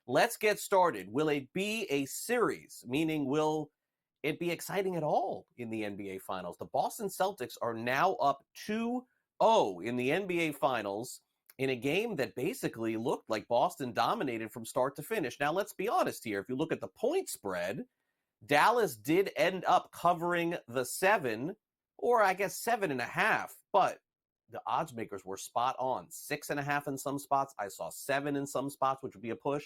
Let's get started. Will it be a series? Meaning, will it be exciting at all in the NBA Finals? The Boston Celtics are now up 2-0 in the NBA Finals in a game that basically looked like Boston dominated from start to finish. Now, let's be honest here. If you look at the point spread, Dallas did end up covering the 7, or I guess 7.5, but the odds makers were spot on. 6.5 in some spots. I saw 7 in some spots, which would be a push.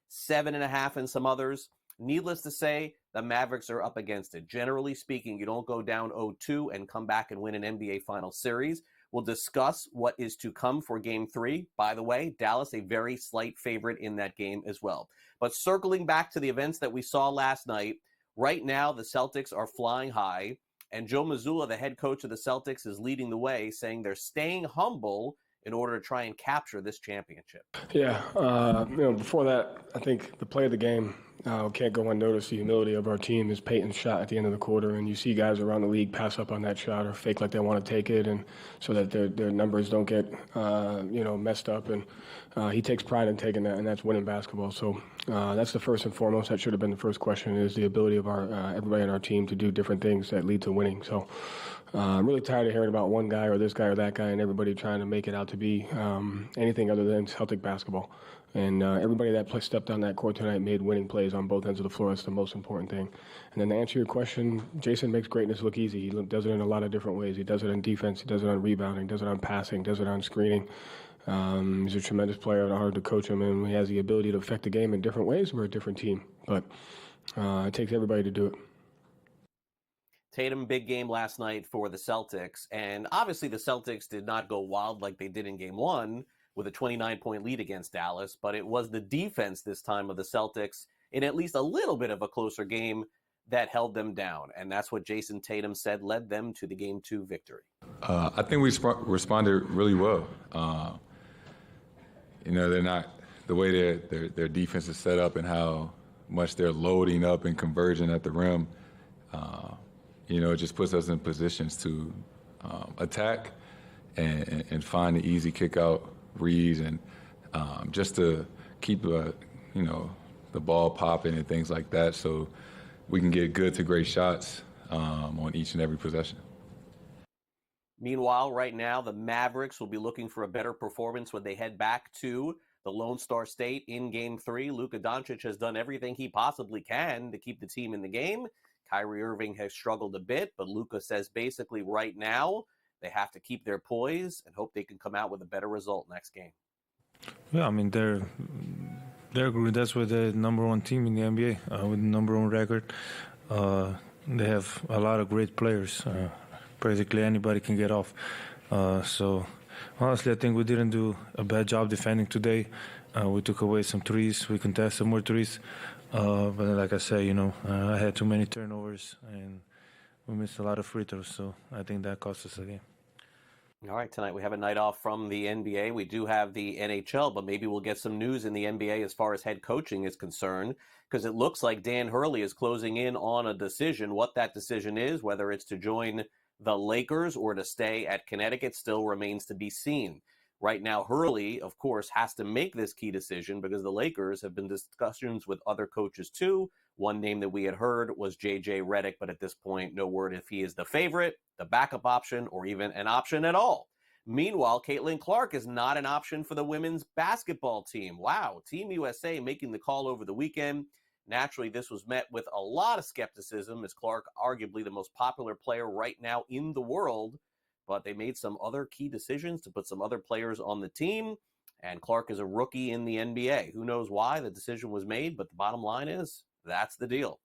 7.5 in some others. Needless to say, the Mavericks are up against it. Generally speaking, you don't go down 0-2 and come back and win an NBA Finals series. We'll discuss what is to come for Game 3. By the way, Dallas, a very slight favorite in that game as well. But circling back to the events that we saw last night, right now the Celtics are flying high, and Joe Mazzulla, the head coach of the Celtics, is leading the way, saying they're staying humble in order to try and capture this championship. Yeah, before that, I think the play of the game can't go unnoticed. The humility of our team is Peyton's shot at the end of the quarter, and you see guys around the league pass up on that shot or fake like they want to take it, and so that their numbers don't get messed up. And he takes pride in taking that, and that's winning basketball. So that's the first and foremost. That should have been the first question: is the ability of our everybody on our team to do different things that lead to winning. So. I'm really tired of hearing about one guy or this guy or that guy and everybody trying to make it out to be anything other than Celtic basketball. And everybody that stepped on that court tonight made winning plays on both ends of the floor. That's the most important thing. And then to answer your question, Jayson makes greatness look easy. He does it in a lot of different ways. He does it on defense. He does it on rebounding. He does it on passing. Does it on screening. He's a tremendous player. Hard to coach him, and he has the ability to affect the game in different ways. We're a different team. But it takes everybody to do it. Tatum, big game last night for the Celtics. And obviously the Celtics did not go wild like they did in Game 1 with a 29-point lead against Dallas. But it was the defense this time of the Celtics in at least a little bit of a closer game that held them down. And that's what Jason Tatum said led them to the Game 2 victory. I think we responded really well. They're not the way their defense is set up and how much they're loading up and converging at the rim. It just puts us in positions to attack and find the easy kick-out reads and just to keep the ball popping and things like that so we can get good to great shots on each and every possession. Meanwhile, right now, the Mavericks will be looking for a better performance when they head back to the Lone Star State in Game 3. Luka Doncic has done everything he possibly can to keep the team in the game. Kyrie Irving has struggled a bit, but Luka says basically right now they have to keep their poise and hope they can come out with a better result next game. Yeah, I mean, they're that's why they're the number one team in the NBA with the number one record. They have a lot of great players. Basically, anybody can get off. So, honestly, I think we didn't do a bad job defending today. We took away some threes. We contested more threes. But like I said, I had too many turnovers and we missed a lot of free throws. So I think that cost us a game. All right, tonight we have a night off from the NBA. We do have the NHL, but maybe we'll get some news in the NBA as far as head coaching is concerned, because it looks like Dan Hurley is closing in on a decision. What that decision is, whether it's to join the Lakers or to stay at Connecticut, still remains to be seen. Right now, Hurley, of course, has to make this key decision because the Lakers have been discussions with other coaches too. One name that we had heard was J.J. Redick, but at this point, no word if he is the favorite, the backup option, or even an option at all. Meanwhile, Caitlin Clark is not an option for the women's basketball team. Wow, Team USA making the call over the weekend. Naturally, this was met with a lot of skepticism as Clark, arguably the most popular player right now in the world, but they made some other key decisions to put some other players on the team, and Clark is a rookie in the NBA. Who knows why the decision was made, but the bottom line is that's the deal.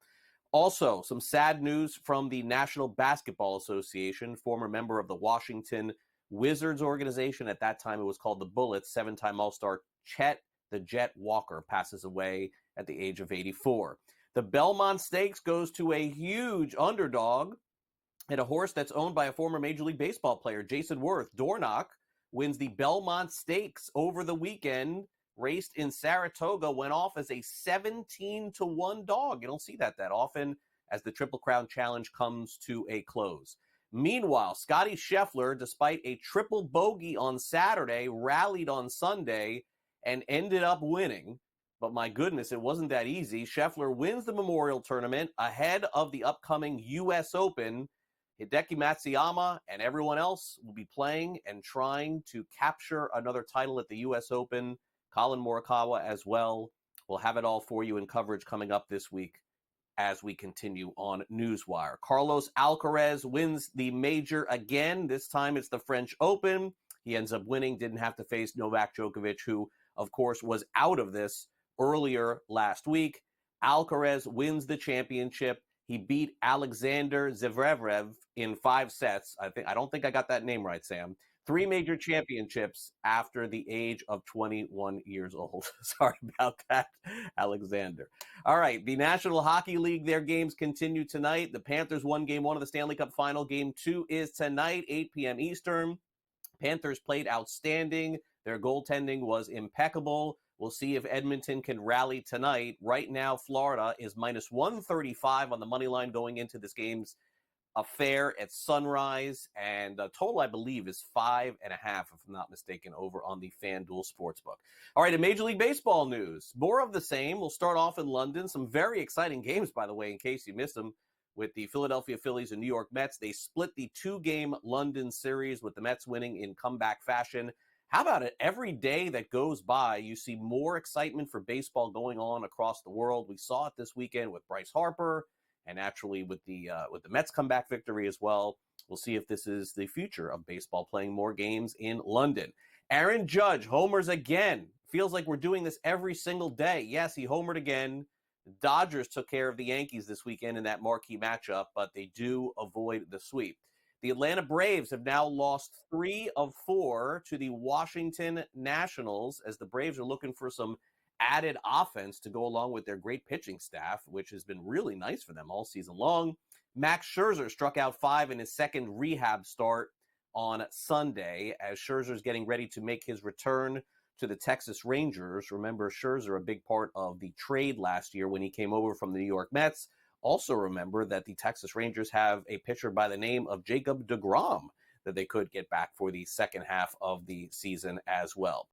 Also, some sad news from the National Basketball Association, former member of the Washington Wizards organization. At that time, it was called the Bullets. 7-time All-Star Chet the Jet Walker passes away at the age of 84. The Belmont Stakes goes to a huge underdog, and a horse that's owned by a former Major League Baseball player, Jason Dornock, wins the Belmont Stakes over the weekend. Raced in Saratoga, went off as a 17-1 dog. You don't see that often as the Triple Crown Challenge comes to a close. Meanwhile, Scotty Scheffler, despite a triple bogey on Saturday, rallied on Sunday and ended up winning. but my goodness, it wasn't that easy. Scheffler wins the Memorial Tournament ahead of the upcoming U.S. Open. Hideki Matsuyama and everyone else will be playing and trying to capture another title at the U.S. Open. Colin Morikawa as well. We'll have it all for you in coverage coming up this week as we continue on Newswire. Carlos Alcaraz wins the major again. This time it's the French Open. He ends up winning, didn't have to face Novak Djokovic, who, of course, was out of this earlier last week. Alcaraz wins the championship. He beat Alexander Zverev in 5 sets. I don't think I got that name right, Sam. 3 major championships after the age of 21 years old. Sorry about that, Alexander. All right, the National Hockey League, their games continue tonight. The Panthers won Game 1 of the Stanley Cup Final. Game 2 is tonight, 8 p.m. Eastern. Panthers played outstanding. Their goaltending was impeccable. We'll see if Edmonton can rally tonight. Right now, Florida is minus 135 on the money line going into this game's affair at Sunrise, and the total, I believe, is 5.5, if I'm not mistaken, over on the FanDuel Sportsbook. All right, in Major League Baseball news, more of the same. We'll start off in London. Some very exciting games, by the way, in case you missed them, with the Philadelphia Phillies and New York Mets. They split the 2-game London series, with the Mets winning in comeback fashion. How about it? Every day that goes by, you see more excitement for baseball going on across the world. We saw it this weekend with Bryce Harper, and naturally with the Mets comeback victory as well. We'll see if this is the future of baseball, playing more games in London. Aaron Judge homers again. Feels like we're doing this every single day. Yes, he homered again. The Dodgers took care of the Yankees this weekend in that marquee matchup, but they do avoid the sweep. The Atlanta Braves have now lost 3 of 4 to the Washington Nationals, as the Braves are looking for some added offense to go along with their great pitching staff, which has been really nice for them all season long. Max Scherzer struck out 5 in his second rehab start on Sunday, as Scherzer is getting ready to make his return to the Texas Rangers. Remember, Scherzer, a big part of the trade last year when he came over from the New York Mets. Also remember that the Texas Rangers have a pitcher by the name of Jacob deGrom that they could get back for the second half of the season as well.